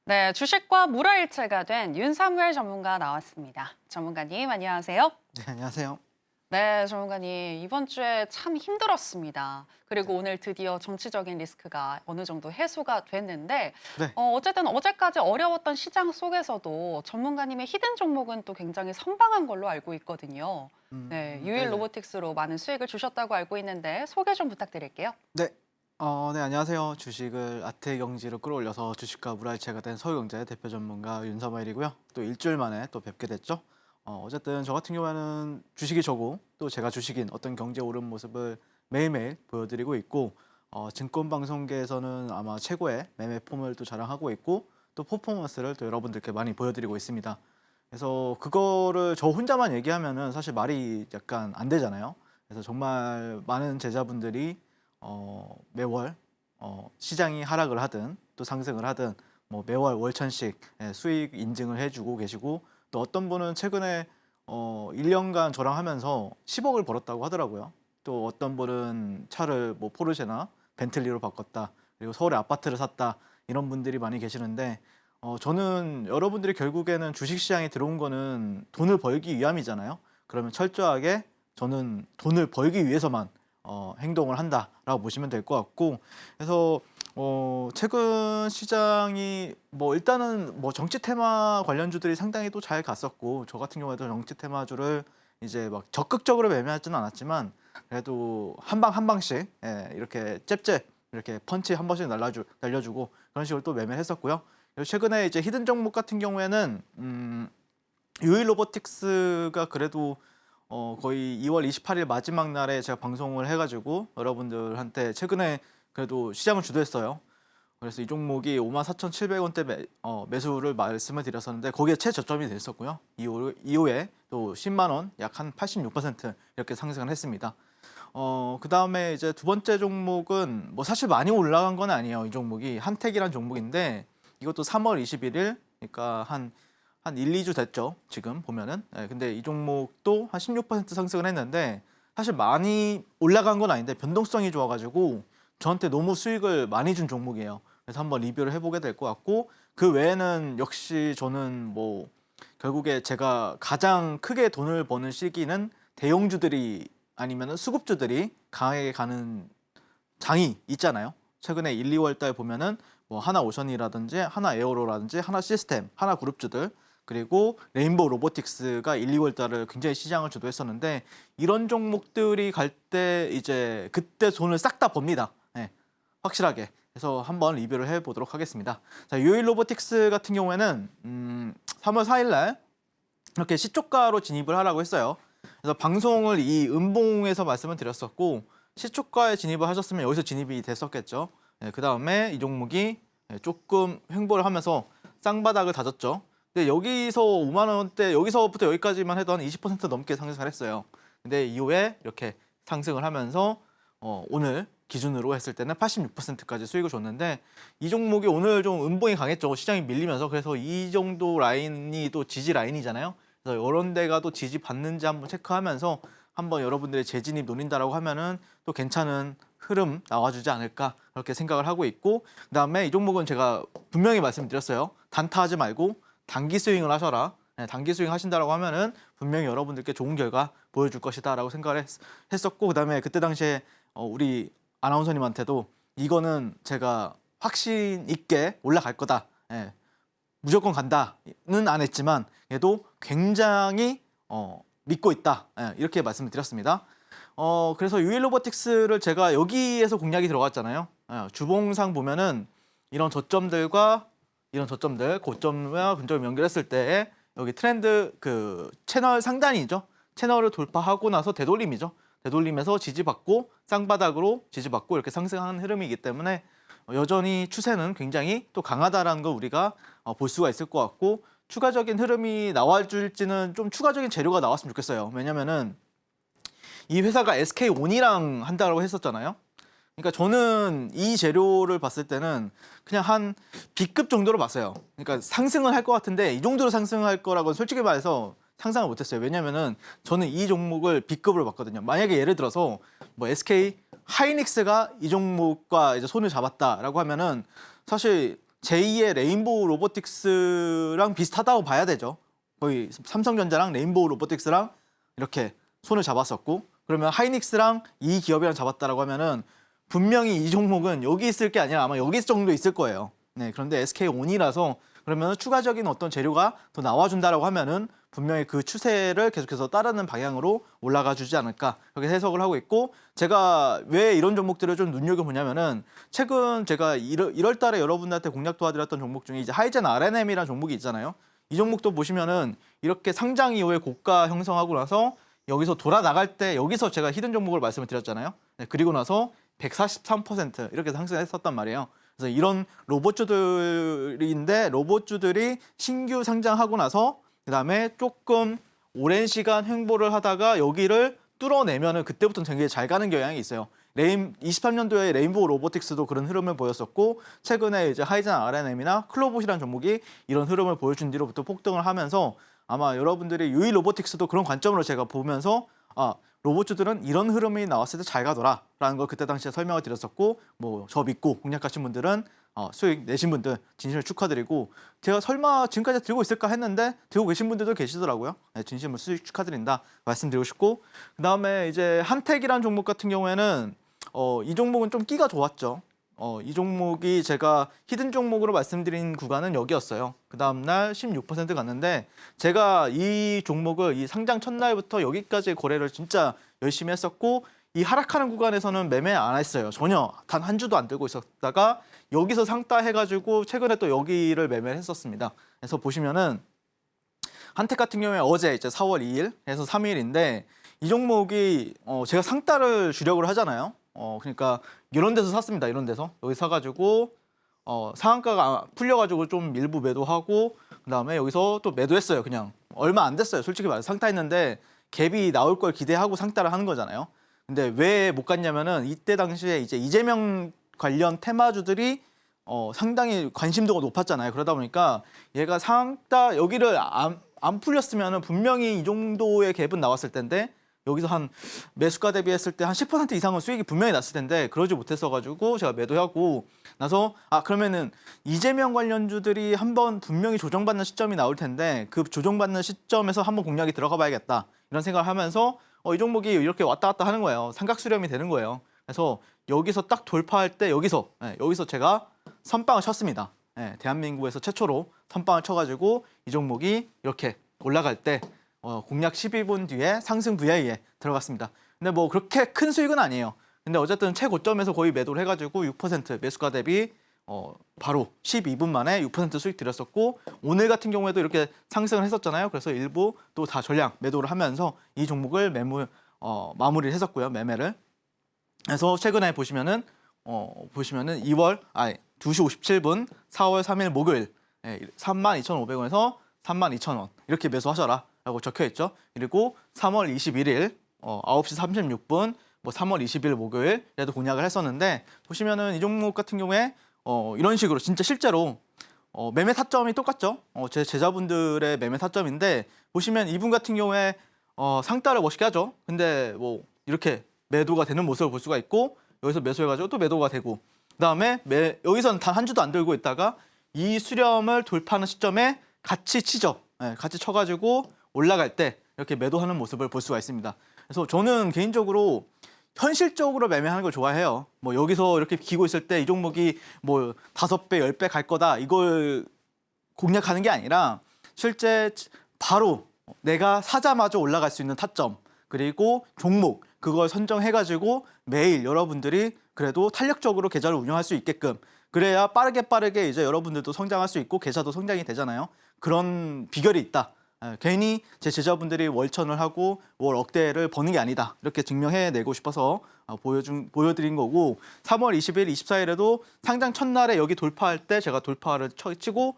네, 주식과 물화일체가 된 윤사무엘 전문가 나왔습니다. 전문가님, 안녕하세요. 네, 안녕하세요. 네, 전문가님, 이번 주에 참 힘들었습니다. 그리고 오늘 드디어 정치적인 리스크가 어느 정도 해소가 됐는데, 네. 어쨌든 어제까지 어려웠던 시장 속에서도 전문가님의 히든 종목은 또 굉장히 선방한 걸로 알고 있거든요. 네, 유일 네네. 로보틱스로 많은 수익을 주셨다고 알고 있는데 소개 좀 부탁드릴게요. 네. 네, 안녕하세요. 주식을 아트의 경지로 끌어올려서 주식과 물화일체가 된 서울경제 대표 전문가 윤사무엘이고요. 또 일주일 만에 또 뵙게 됐죠. 어쨌든 저 같은 경우에는 주식이 저고 또 제가 주식인 어떤 경제 오른 모습을 매일매일 보여드리고 있고 증권방송계에서는 아마 최고의 매매 폼을 또 자랑하고 있고 또 퍼포먼스를 또 여러분들께 많이 보여드리고 있습니다. 그래서 그거를 저 혼자만 얘기하면은 사실 말이 약간 안 되잖아요. 그래서 정말 많은 제자분들이 매월 시장이 하락을 하든 또 상승을 하든 뭐 매월 월천씩 수익 인증을 해주고 계시고 또 어떤 분은 최근에 1년간 저랑 하면서 10억을 벌었다고 하더라고요. 또 어떤 분은 차를 뭐 포르쉐나 벤틀리로 바꿨다. 그리고 서울에 아파트를 샀다. 이런 분들이 많이 계시는데 저는 여러분들이 결국에는 주식시장에 들어온 거는 돈을 벌기 위함이잖아요. 그러면 철저하게 저는 돈을 벌기 위해서만 행동을 한다라고 보시면 될 것 같고 그래서 최근 시장이 뭐 일단은 뭐 정치 테마 관련주들이 상당히 또 잘 갔었고 저 같은 경우에도 정치 테마주를 이제 막 적극적으로 매매하지는 않았지만 그래도 한 방 한 방씩 이렇게 잽잽 이렇게 펀치 한 번씩 날려주고 그런 식으로 또 매매를 했었고요. 그리고 최근에 이제 히든 종목 같은 경우에는 유일 로보틱스가 그래도 거의 2월 28일 마지막 날에 제가 방송을 해가지고 여러분들한테 최근에 그래도 시장을 주도했어요. 그래서 이 종목이 54,700원대 매수를 말씀을 드렸었는데 거기에 최저점이 됐었고요. 이후에 또 10만 원, 약 한 86% 이렇게 상승을 했습니다. 그 다음에 이제 두 번째 종목은 뭐 사실 많이 올라간 건 아니에요. 이 종목이 한택이란 종목인데 이것도 3월 21일, 그러니까 한 1, 2주 됐죠. 지금 보면은. 근데 이 종목도 한 16% 상승을 했는데 사실 많이 올라간 건 아닌데 변동성이 좋아가지고 저한테 너무 수익을 많이 준 종목이에요. 그래서 한번 리뷰를 해보게 될 것 같고 그 외에는 역시 저는 뭐 결국에 제가 가장 크게 돈을 버는 시기는 대형주들이 아니면은 수급주들이 강하게 가는 장이 있잖아요. 최근에 1, 2월 달 보면은 뭐 하나오션이라든지 하나에어로라든지 하나시스템, 하나그룹주들 그리고 레인보우 로보틱스가 1, 2월 달을 굉장히 시장을 주도했었는데 이런 종목들이 갈 때 이제 그때 돈을 싹 다 법니다. 확실하게. 그래서 한번 리뷰를 해보도록 하겠습니다. 자, 유일 로보틱스 같은 경우에는 3월 4일 날 이렇게 시초가로 진입을 하라고 했어요. 그래서 방송을 이 음봉에서 말씀을 드렸었고 시초가에 진입을 하셨으면 여기서 진입이 됐었겠죠. 그 다음에 이 종목이 조금 횡보를 하면서 쌍바닥을 다졌죠. 근데 여기서 5만 원대, 여기서부터 여기까지만 해도 한 20% 넘게 상승을 했어요. 근데 이후에 이렇게 상승을 하면서 오늘 기준으로 했을 때는 86%까지 수익을 줬는데 이 종목이 오늘 좀 음봉이 강했죠. 시장이 밀리면서. 그래서 이 정도 라인이 또 지지 라인이잖아요. 그래서 이런 데가 또 지지 받는지 한번 체크하면서 한번 여러분들의 재진입 노린다라고 하면은 또 괜찮은 흐름 나와주지 않을까 그렇게 생각을 하고 있고 그다음에 이 종목은 제가 분명히 말씀드렸어요. 단타하지 말고 단기 스윙을 하셔라. 단기 스윙 하신다라고 하면은 분명히 여러분들께 좋은 결과 보여줄 것이다라고 생각을 했었고 그다음에 그때 당시에 우리 아나운서님한테도 이거는 제가 확신 있게 올라갈 거다. 무조건 간다는 안 했지만 얘도 굉장히 믿고 있다. 이렇게 말씀을 드렸습니다. 그래서 유일 로보틱스를 제가 여기에서 공략이 들어갔잖아요. 주봉상 보면은 이런 저점들과 이런 저점들, 고점과 근점을 연결했을 때 여기 트렌드 그 채널 상단이죠. 채널을 돌파하고 나서 되돌림이죠. 되돌림에서 지지받고 쌍바닥으로 지지받고 이렇게 상승하는 흐름이기 때문에 여전히 추세는 굉장히 또 강하다라는 걸 우리가 볼 수가 있을 것 같고 추가적인 흐름이 나와줄지는 좀 추가적인 재료가 나왔으면 좋겠어요. 왜냐면은 이 회사가 SK온이랑 한다고 했었잖아요. 그러니까 저는 이 재료를 봤을 때는 그냥 한 B급 정도로 봤어요. 그러니까 상승을 할 것 같은데 이 정도로 상승할 거라고는 솔직히 말해서 상상을 못했어요. 왜냐면은 저는 이 종목을 B급으로 봤거든요. 만약에 예를 들어서 뭐 SK 하이닉스가 이 종목과 이제 손을 잡았다라고 하면은 사실 제2의 레인보우 로보틱스랑 비슷하다고 봐야 되죠. 거의 삼성전자랑 레인보우 로보틱스랑 이렇게 손을 잡았었고, 그러면 하이닉스랑 이 기업이랑 잡았다라고 하면은 분명히 이 종목은 여기 있을 게 아니라 아마 여기 정도 있을 거예요. 네, 그런데 SK온이라서 그러면 추가적인 어떤 재료가 더 나와준다라고 하면은 분명히 그 추세를 계속해서 따르는 방향으로 올라가 주지 않을까, 그렇게 해석을 하고 있고, 제가 왜 이런 종목들을 좀 눈여겨보냐면은 최근 제가 1월 달에 여러분들한테 공략 도와드렸던 종목 중에 이제 하이젠 RNM이라는 종목이 있잖아요. 이 종목도 보시면은 이렇게 상장 이후에 고가 형성하고 나서 여기서 돌아 나갈 때 여기서 제가 히든 종목을 말씀을 드렸잖아요. 네, 그리고 나서 143% 이렇게 상승했었단 말이에요. 그래서 이런 로봇주들인데 로봇주들이 신규 상장하고 나서 그다음에 조금 오랜 시간 횡보를 하다가 여기를 뚫어내면은 그때부터는 되게 잘 가는 경향이 있어요. 23년도에 레인보우 로보틱스도 그런 흐름을 보였었고, 최근에 이제 하이젠 RNM이나 클로봇이라는 종목이 이런 흐름을 보여준 뒤로부터 폭등을 하면서 아마 여러분들이 유이 로보틱스도 그런 관점으로 제가 보면서 로봇주들은 이런 흐름이 나왔을 때 잘 가더라라는 걸 그때 당시에 설명을 드렸었고, 뭐 저 믿고 공략하신 분들은 수익 내신 분들 진심을 축하드리고, 제가 설마 지금까지 들고 있을까 했는데 들고 계신 분들도 계시더라고요. 네, 진심으로 수익 축하드린다 말씀드리고 싶고, 그다음에 이제 한택이라는 종목 같은 경우에는 이 종목은 좀 끼가 좋았죠. 이 종목이 제가 히든 종목으로 말씀드린 구간은 여기였어요. 그 다음날 16% 갔는데, 제가 이 종목을 이 상장 첫날부터 여기까지 거래를 진짜 열심히 했었고, 이 하락하는 구간에서는 매매 안 했어요. 전혀 단 한 주도 안 들고 있었다가 여기서 상따 해가지고 최근에 또 여기를 매매를 했었습니다. 그래서 보시면은 한택 같은 경우에 어제 이제 4월 2일에서 3일인데 이 종목이 제가 상따를 주력을 하잖아요. 그러니까 이런 데서 샀습니다. 이런 데서 여기 사가지고 상한가가 풀려가지고 좀 일부 매도하고, 그다음에 여기서 또 매도했어요. 그냥 얼마 안 됐어요. 솔직히 말해서 상따했는데 갭이 나올 걸 기대하고 상따를 하는 거잖아요. 근데 왜 못 갔냐면은 이때 당시에 이제 이재명 관련 테마주들이 상당히 관심도가 높았잖아요. 그러다 보니까 얘가 상따 여기를 안 풀렸으면은 분명히 이 정도의 갭은 나왔을 텐데, 여기서 한 매수가 대비했을 때 한 10% 이상은 수익이 분명히 났을 텐데 그러지 못했어가지고 제가 매도하고 나서 그러면은 이재명 관련주들이 한번 분명히 조정받는 시점이 나올 텐데 그 조정받는 시점에서 한번 공략이 들어가 봐야겠다 이런 생각을 하면서 이 종목이 이렇게 왔다 갔다 하는 거예요. 삼각 수렴이 되는 거예요. 그래서 여기서 딱 돌파할 때 여기서 제가 선빵을 쳤습니다. 대한민국에서 최초로 선빵을 쳐가지고 이 종목이 이렇게 올라갈 때 공략 12분 뒤에 상승 VI에 들어갔습니다. 근데 뭐 그렇게 큰 수익은 아니에요. 근데 어쨌든 최고점에서 거의 매도를 해가지고 6% 매수가 대비 바로 12분 만에 6% 수익 드렸었고, 오늘 같은 경우에도 이렇게 상승을 했었잖아요. 그래서 일부 또 다 전량 매도를 하면서 이 종목을 마무리를 했었고요. 매매를. 그래서 최근에 보시면은 2시 57분 4월 3일 목요일 32,500원에서 32,000원 이렇게 매수하셔라 라고 적혀있죠. 그리고 3월 21일 9시 36분 3월 20일 목요일에도 공략을 했었는데, 보시면은 이 종목 같은 경우에 이런 식으로 진짜 실제로 매매 타점이 똑같죠. 제 제자분들의 매매 타점인데, 보시면 이분 같은 경우에 상따를 멋있게 하죠. 근데 뭐 이렇게 매도가 되는 모습을 볼 수가 있고, 여기서 매수해가지고 또 매도가 되고, 그다음에 여기서는 단 한 주도 안 들고 있다가 이 수렴을 돌파하는 시점에 같이 치죠. 같이 쳐가지고 올라갈 때 이렇게 매도하는 모습을 볼 수가 있습니다. 그래서 저는 개인적으로 현실적으로 매매하는 걸 좋아해요. 뭐 여기서 이렇게 기고 있을 때 이 종목이 뭐 5배, 10배 갈 거다 이걸 공략하는 게 아니라 실제 바로 내가 사자마자 올라갈 수 있는 타점 그리고 종목 그걸 선정해가지고 매일 여러분들이 그래도 탄력적으로 계좌를 운영할 수 있게끔, 그래야 빠르게 이제 여러분들도 성장할 수 있고 계좌도 성장이 되잖아요. 그런 비결이 있다. 괜히 제 제자분들이 월천을 하고 월 억대를 버는 게 아니다. 이렇게 증명해내고 싶어서 보여드린 거고, 3월 20일, 24일에도 상장 첫날에 여기 돌파할 때 제가 돌파를 치고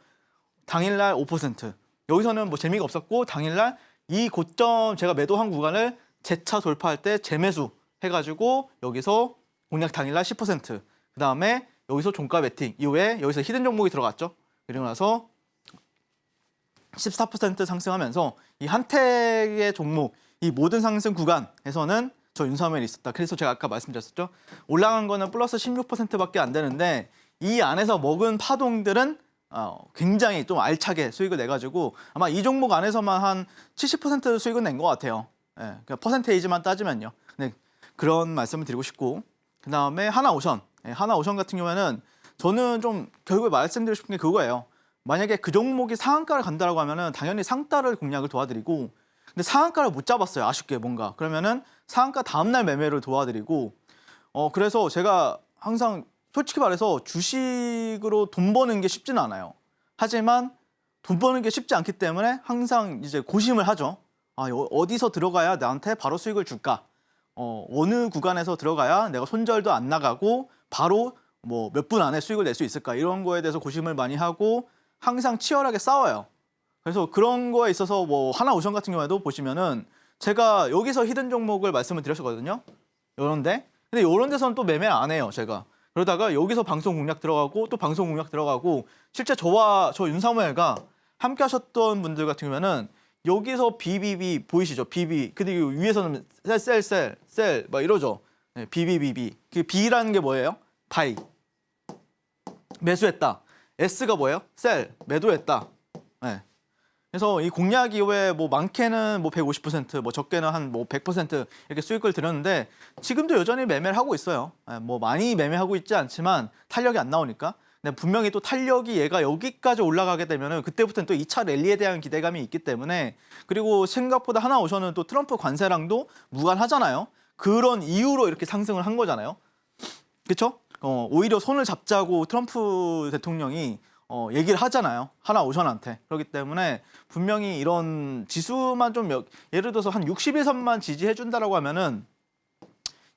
당일날 5%. 여기서는 뭐 재미가 없었고 당일날 이 고점 제가 매도한 구간을 재차 돌파할 때 재매수 해가지고 여기서 공략 당일날 10%. 그 다음에 여기서 종가 베팅 이후에 여기서 히든 종목이 들어갔죠. 그리고 나서 14% 상승하면서 이 한택의 종목 이 모든 상승 구간에서는 저 윤삼일이 있었다. 그래서 제가 아까 말씀드렸었죠. 올라간 거는 플러스 16%밖에 안 되는데 이 안에서 먹은 파동들은 굉장히 좀 알차게 수익을 내가지고 아마 이 종목 안에서만 한 70% 수익은 낸 것 같아요. 예, 그러니까 퍼센테이지만 따지면요. 네, 그런 말씀을 드리고 싶고, 그 다음에 하나오션. 예, 하나오션 같은 경우에는 저는 좀 결국에 말씀드리고 싶은 게 그거예요. 만약에 그 종목이 상한가를 간다라고 하면은 당연히 상따를 공략을 도와드리고, 근데 상한가를 못 잡았어요. 아쉽게 뭔가. 그러면은 상한가 다음날 매매를 도와드리고, 그래서 제가 항상 솔직히 말해서 주식으로 돈 버는 게 쉽지는 않아요. 하지만 돈 버는 게 쉽지 않기 때문에 항상 이제 고심을 하죠. 어디서 들어가야 나한테 바로 수익을 줄까? 어느 구간에서 들어가야 내가 손절도 안 나가고 바로 뭐 몇 분 안에 수익을 낼 수 있을까? 이런 거에 대해서 고심을 많이 하고 항상 치열하게 싸워요. 그래서 그런 거에 있어서 뭐 하나오션 같은 경우에도 보시면은 제가 여기서 히든 종목을 말씀을 드렸었거든요. 요런데. 근데 요런 데서는 또 매매 안 해요, 제가. 그러다가 여기서 방송 공략 들어가고 또 방송 공략 들어가고 실제 저와 저 윤사무엘과 함께 하셨던 분들 같은 경우에는 여기서 BBB 보이시죠? BB. 그리고 위에서는 셀 막 이러죠. 네, BBBB. 그 B라는 게 뭐예요? 바이. 매수했다. S가 뭐예요? 셀. 매도했다. 네. 그래서 이 공략 이후에 뭐 많게는 뭐 150%, 뭐 적게는 한 뭐 100% 이렇게 수익을 드렸는데 지금도 여전히 매매를 하고 있어요. 뭐 많이 매매하고 있지 않지만 탄력이 안 나오니까. 근데 분명히 또 탄력이 얘가 여기까지 올라가게 되면은 그때부터는 또 2차 랠리에 대한 기대감이 있기 때문에, 그리고 생각보다 하나오션은 또 트럼프 관세랑도 무관하잖아요. 그런 이유로 이렇게 상승을 한 거잖아요. 그렇죠? 오히려 손을 잡자고 트럼프 대통령이 얘기를 하잖아요. 하나오션한테. 그렇기 때문에 분명히 이런 지수만 좀 예를 들어서 한 60일선만 지지해준다라고 하면은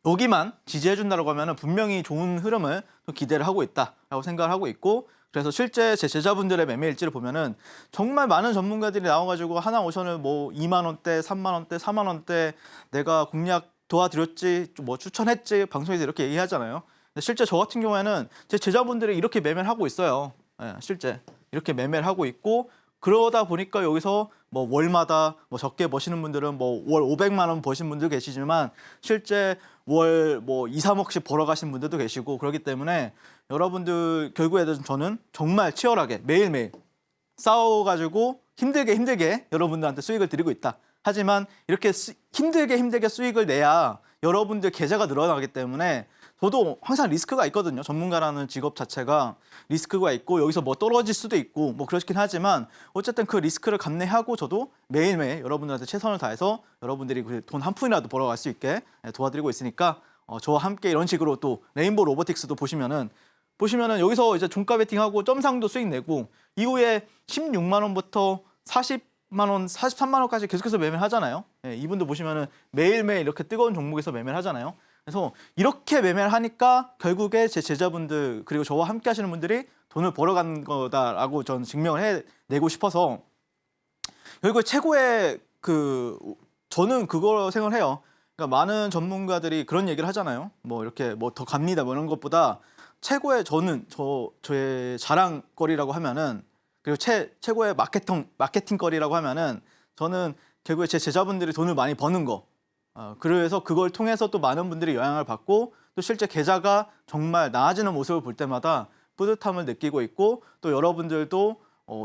여기만 지지해준다라고 하면은 분명히 좋은 흐름을 또 기대를 하고 있다라고 생각을 하고 있고, 그래서 실제 제 제자분들의 매매 일지를 보면은 정말 많은 전문가들이 나와가지고 하나오션을 뭐 2만 원대, 3만 원대, 4만 원대 내가 공략 도와드렸지, 뭐 추천했지 방송에서 이렇게 얘기하잖아요. 근데 실제 저 같은 경우에는 제 제자분들이 이렇게 매매를 하고 있어요. 예, 실제 이렇게 매매를 하고 있고, 그러다 보니까 여기서 뭐 월마다 뭐 적게 버시는 분들은 뭐 월 500만 원 버신 분도 계시지만 실제 월 뭐 2, 3억씩 벌어 가신 분들도 계시고, 그렇기 때문에 여러분들 결국에 저는 정말 치열하게 매일매일 싸워가지고 힘들게 여러분들한테 수익을 드리고 있다. 하지만 이렇게 힘들게 수익을 내야 여러분들 계좌가 늘어나기 때문에 저도 항상 리스크가 있거든요. 전문가라는 직업 자체가 리스크가 있고 여기서 뭐 떨어질 수도 있고 뭐 그렇긴 하지만 어쨌든 그 리스크를 감내하고 저도 매일매일 여러분들한테 최선을 다해서 여러분들이 돈 한 푼이라도 벌어갈 수 있게 도와드리고 있으니까 저와 함께 이런 식으로 또 레인보우 로보틱스도 보시면은 여기서 이제 종가 베팅하고 점상도 수익 내고 이후에 16만 원부터 40만 원, 43만 원까지 계속해서 매매를 하잖아요. 이분도 보시면은 매일매일 이렇게 뜨거운 종목에서 매매를 하잖아요. 그래서 이렇게 매매를 하니까 결국에 제 제자분들 그리고 저와 함께 하시는 분들이 돈을 벌어간 거다라고 저는 증명을 해내고 싶어서 결국에 최고의 저는 그거 생각을 해요. 그러니까 많은 전문가들이 그런 얘기를 하잖아요. 뭐 이렇게 뭐 더 갑니다 뭐 이런 것보다 최고의 저의 자랑거리라고 하면은, 그리고 최고의 마케팅거리라고 하면은 저는 결국에 제 제자분들이 돈을 많이 버는 거. 그래서 그걸 통해서 또 많은 분들이 영향을 받고 또 실제 계좌가 정말 나아지는 모습을 볼 때마다 뿌듯함을 느끼고 있고, 또 여러분들도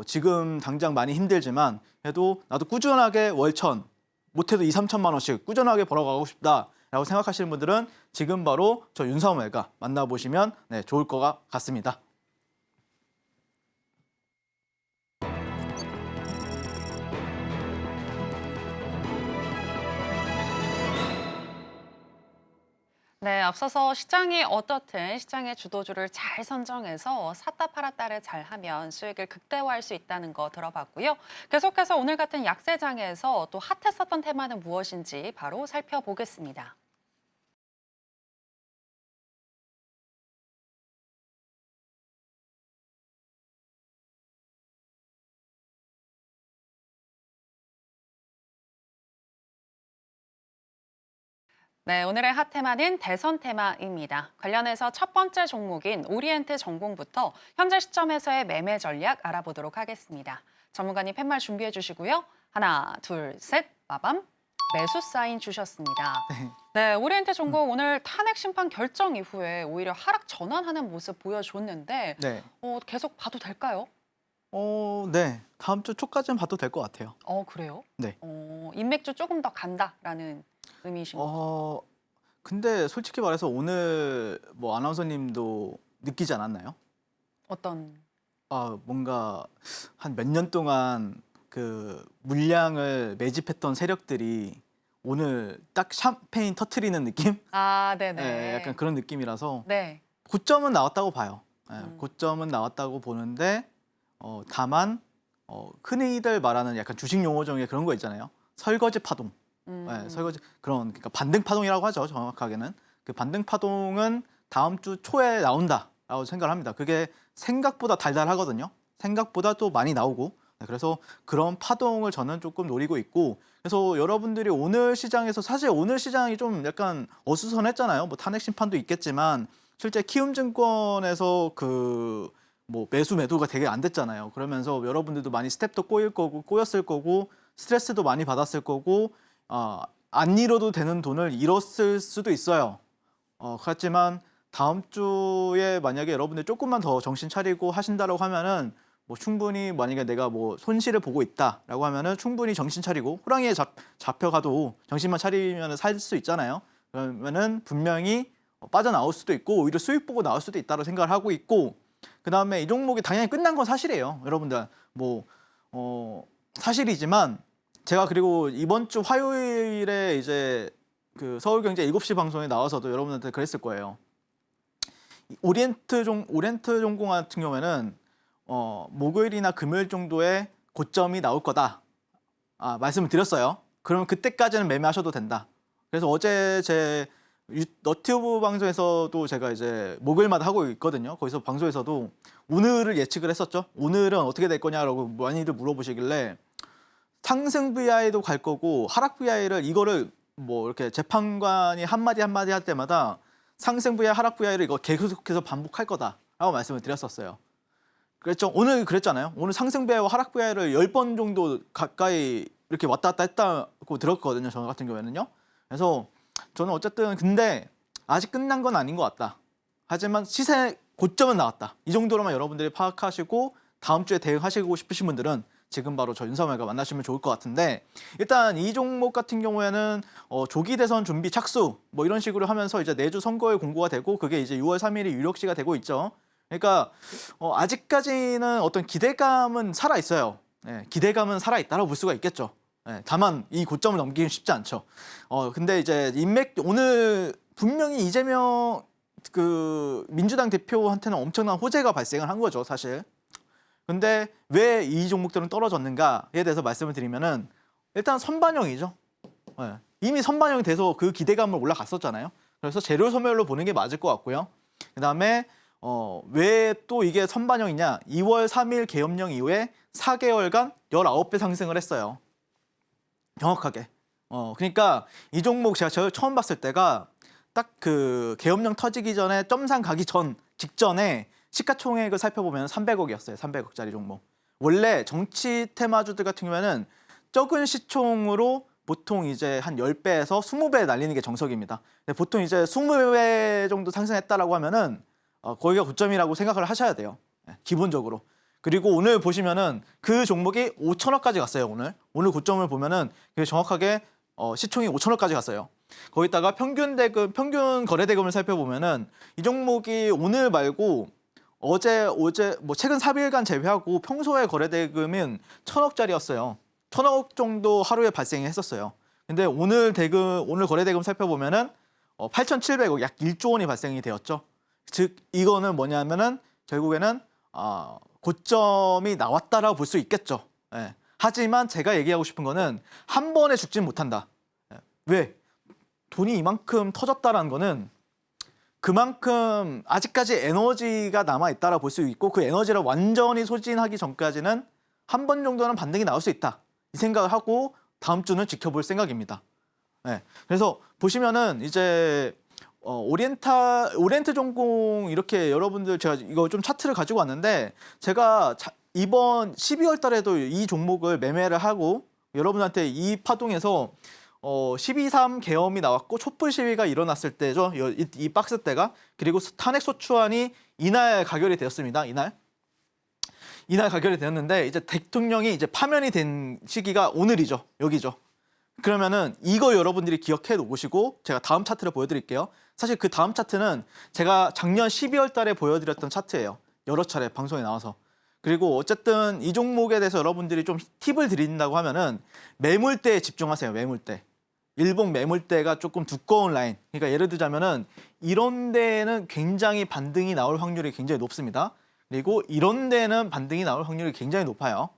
지금 당장 많이 힘들지만 그래도 나도 꾸준하게 월천 못해도 2, 3천만 원씩 꾸준하게 벌어가고 싶다라고 생각하시는 분들은 지금 바로 저 윤사무엘과 만나보시면 좋을 것 같습니다. 네, 앞서서 시장이 어떻든 시장의 주도주를 잘 선정해서 샀다 팔았다를 잘하면 수익을 극대화할 수 있다는 거 들어봤고요. 계속해서 오늘 같은 약세장에서 또 핫했었던 테마는 무엇인지 바로 살펴보겠습니다. 네, 오늘의 핫 테마는 대선 테마입니다. 관련해서 첫 번째 종목인 오리엔트 전공부터 현재 시점에서의 매매 전략 알아보도록 하겠습니다. 전문가님 팻말 준비해 주시고요. 하나, 둘, 셋, 빠밤. 매수 사인 주셨습니다. 네. 네, 오리엔트 종목 오늘 탄핵 심판 결정 이후에 오히려 하락 전환하는 모습 보여줬는데 네. 계속 봐도 될까요? 네. 다음 주 초까지는 봐도 될 것 같아요. 그래요? 네. 인맥주 조금 더 간다라는 의미이신가요? 근데 솔직히 말해서 오늘 뭐 아나운서님도 느끼지 않았나요? 어떤? 뭔가 한 몇 년 동안 그 물량을 매집했던 세력들이 오늘 딱 샴페인 터트리는 느낌? 네네. 네, 약간 그런 느낌이라서 네. 고점은 나왔다고 봐요. 네, 음. 고점은 나왔다고 보는데 다만 흔히들 말하는 약간 주식 용어 중에 그런 거 있잖아요. 설거지 파동. 네, 설거지 그러니까 반등 파동이라고 하죠. 정확하게는 그 반등 파동은 다음 주 초에 나온다라고 생각을 합니다. 그게 생각보다 달달하거든요. 생각보다 또 많이 나오고. 네, 그래서 그런 파동을 저는 조금 노리고 있고, 그래서 여러분들이 오늘 시장에서 사실 오늘 시장이 좀 약간 어수선했잖아요. 뭐 탄핵 심판도 있겠지만 실제 키움증권에서 그 뭐 매수 매도가 되게 안 됐잖아요. 그러면서 여러분들도 많이 스텝도 꼬였을 거고 스트레스도 많이 받았을 거고 안 잃어도 되는 돈을 잃었을 수도 있어요. 그렇지만 다음 주에 만약에 여러분들 조금만 더 정신 차리고 하신다라고 하면은 뭐 충분히 만약에 내가 뭐 손실을 보고 있다라고 하면은 충분히 정신 차리고 호랑이에 잡혀가도 정신만 차리면 살 수 있잖아요. 그러면은 분명히 빠져나올 수도 있고 오히려 수익 보고 나올 수도 있다고 생각을 하고 있고, 그 다음에 이 종목이 당연히 끝난 건 사실이에요. 여러분들 뭐 사실이지만 제가 그리고 이번 주 화요일에 이제 그 서울경제 7시 방송에 나와서도 여러분한테 그랬을 거예요. 오리엔트 종공 같은 경우에는 목요일이나 금요일 정도에 고점이 나올 거다. 말씀을 드렸어요. 그러면 그때까지는 매매하셔도 된다. 그래서 어제 제 너튜브 방송에서도 제가 이제 목요일마다 하고 있거든요. 거기서 방송에서도 오늘을 예측을 했었죠. 오늘은 어떻게 될 거냐라고 많이들 물어보시길래 상승 VI도 갈 거고 하락 VI를 이거를 뭐 이렇게 재판관이 한마디 할 때마다 상승 VI, 하락 VI를 이거 계속해서 반복할 거다라고 말씀을 드렸었어요. 그랬죠. 오늘 그랬잖아요. 오늘 상승 VI와 하락 VI를 10번 정도 가까이 이렇게 왔다 갔다 했다고 들었거든요. 저 같은 경우에는요. 그래서 저는 어쨌든 근데 아직 끝난 건 아닌 것 같다. 하지만 시세 고점은 나왔다. 이 정도로만 여러분들이 파악하시고 다음 주에 대응하시고 싶으신 분들은 지금 바로 저 윤사말과 만나시면 좋을 것 같은데, 일단 이 종목 같은 경우에는 조기 대선 준비 착수 뭐 이런 식으로 하면서 이제 내주 선거에 공고가 되고 그게 이제 6월 3일이 유력시가 되고 있죠. 그러니까 아직까지는 어떤 기대감은 살아 있어요. 네, 기대감은 살아 있다라고 볼 수가 있겠죠. 네, 다만 이 고점을 넘기긴 쉽지 않죠. 근데 이제 오늘 분명히 이재명 그 민주당 대표한테는 엄청난 호재가 발생을 한 거죠, 사실. 근데 왜 이 종목들은 떨어졌는가에 대해서 말씀을 드리면은 일단 선반영이죠. 네, 이미 선반영이 돼서 그 기대감을 올라갔었잖아요. 그래서 재료 소멸로 보는 게 맞을 것 같고요. 그다음에 왜 또 이게 선반영이냐? 2월 3일 계엄령 이후에 4개월간 19배 상승을 했어요. 정확하게. 그러니까 이 종목 제가 처음 봤을 때가 딱 그 계엄령 터지기 전에 점상 가기 직전에 시가총액을 살펴보면 300억이었어요. 300억짜리 종목. 원래 정치 테마주들 같은 경우에는 적은 시총으로 보통 이제 한 10배에서 20배 날리는 게 정석입니다. 근데 보통 이제 20배 정도 상승했다라고 하면은 거기가 고점이라고 생각을 하셔야 돼요. 기본적으로. 그리고 오늘 보시면은 그 종목이 5천억까지 갔어요. 오늘 고점을 보면은 그게 정확하게 시총이 5천억까지 갔어요. 거기다가 평균 거래 대금을 살펴보면은 이 종목이 오늘 말고 어제 뭐 최근 3일간 제외하고 평소에 거래 대금은 1,000억짜리였어요. 1,000억 정도 하루에 발생이 했었어요. 근데 오늘 거래 대금 살펴보면은 8,700억, 약 1조 원이 발생이 되었죠. 즉 이거는 뭐냐면은 결국에는 고점이 나왔다라고 볼 수 있겠죠. 예. 하지만 제가 얘기하고 싶은 거는 한 번에 죽진 못한다. 왜? 돈이 이만큼 터졌다라는 거는 그만큼 아직까지 에너지가 남아있다라고 볼 수 있고 그 에너지를 완전히 소진하기 전까지는 한 번 정도는 반등이 나올 수 있다. 이 생각을 하고 다음 주는 지켜볼 생각입니다. 네. 그래서 보시면은 이제 오리엔트 전공 이렇게 여러분들 제가 이거 좀 차트를 가지고 왔는데 제가 이번 12월 달에도 이 종목을 매매를 하고 여러분한테 이 파동에서 12.3 계엄이 나왔고 촛불 시위가 일어났을 때죠. 이 박스 때가. 그리고 탄핵 소추안이 이날 가결이 되었습니다. 이날 가결이 되었는데 이제 대통령이 이제 파면이 된 시기가 오늘이죠. 여기죠. 그러면은 이거 여러분들이 기억해 놓으시고 제가 다음 차트를 보여드릴게요. 사실 그 다음 차트는 제가 작년 12월 달에 보여드렸던 차트예요. 여러 차례 방송에 나와서. 그리고 어쨌든 이 종목에 대해서 여러분들이 좀 팁을 드린다고 하면은 매물대에 집중하세요. 매물대. 일봉 매물대가 조금 두꺼운 라인. 그러니까 예를 들자면은 이런 데는 굉장히 반등이 나올 확률이 굉장히 높습니다. 그리고 이런 데는 반등이 나올 확률이 굉장히 높아요.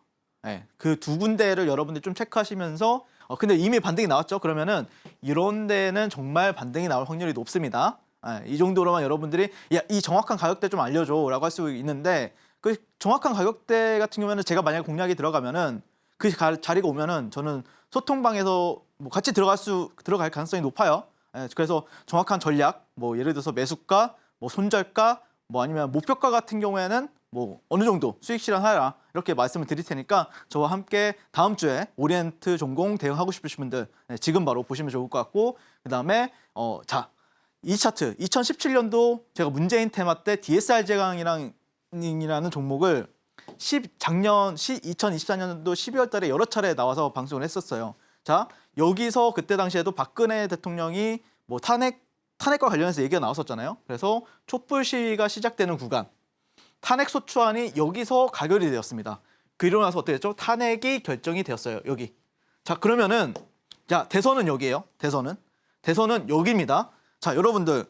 네, 그 두 군데를 여러분들이 좀 체크하시면서 근데 이미 반등이 나왔죠. 그러면은 이런 데는 정말 반등이 나올 확률이 높습니다. 이 정도로만 여러분들이 야, 이 정확한 가격대 좀 알려줘라고 할 수 있는데 그 정확한 가격대 같은 경우에는 제가 만약에 공략이 들어가면은 그 자리가 오면은 저는 소통방에서 뭐 같이 들어갈 가능성이 높아요. 그래서 정확한 전략, 뭐 예를 들어서 매수가, 뭐 손절가, 뭐 아니면 목표가 같은 경우에는 뭐 어느 정도 수익 실현하라 이렇게 말씀을 드릴 테니까 저와 함께 다음 주에 오리엔트 전공 대응하고 싶으신 분들 지금 바로 보시면 좋을 것 같고 그다음에 자, 이 차트 2017년도 제가 문재인 테마 때 DSR 제강이라는 종목을 작년 2024년도 12월 달에 여러 차례 나와서 방송을 했었어요. 자, 여기서 그때 당시에도 박근혜 대통령이 뭐 탄핵과 관련해서 얘기가 나왔었잖아요. 그래서 촛불 시위가 시작되는 구간, 탄핵 소추안이 여기서 가결이 되었습니다. 그리고 나서 어떻게 됐죠? 탄핵이 결정이 되었어요. 여기. 자, 그러면은 자, 대선은 여기예요. 대선은 여기입니다. 자, 여러분들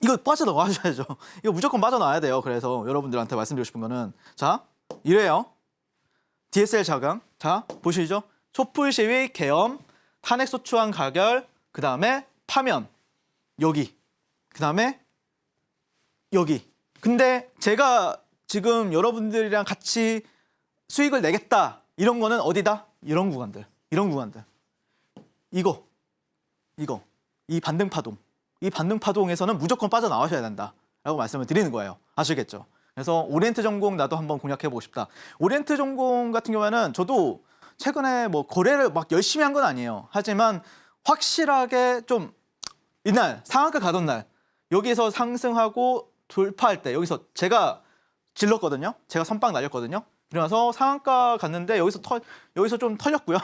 이거 빠져나가셔야죠. 이거 무조건 빠져나와야 돼요. 그래서 여러분들한테 말씀드리고 싶은 거는 자, 이래요. DSR 자강. 자, 보시죠. 촛불 시위 계엄, 탄핵 소추안 가결, 그다음에 파면. 여기. 그다음에 여기. 근데 제가 지금 여러분들이랑 같이 수익을 내겠다. 이런 거는 어디다? 이런 구간들. 이거. 이 반등 파동. 이 반등 파동에서는 무조건 빠져나와셔야 된다라고 말씀을 드리는 거예요. 아시겠죠? 그래서 오리엔트 전공 나도 한번 공략해보고 싶다. 오리엔트 전공 같은 경우에는 저도 최근에 뭐 거래를 막 열심히 한 건 아니에요. 하지만 확실하게 좀 이날 상한가 가던 날 여기서 상승하고 돌파할 때 여기서 제가 질렀거든요. 제가 선빵 날렸거든요. 그래서 상한가 갔는데 여기서 좀 털렸고요.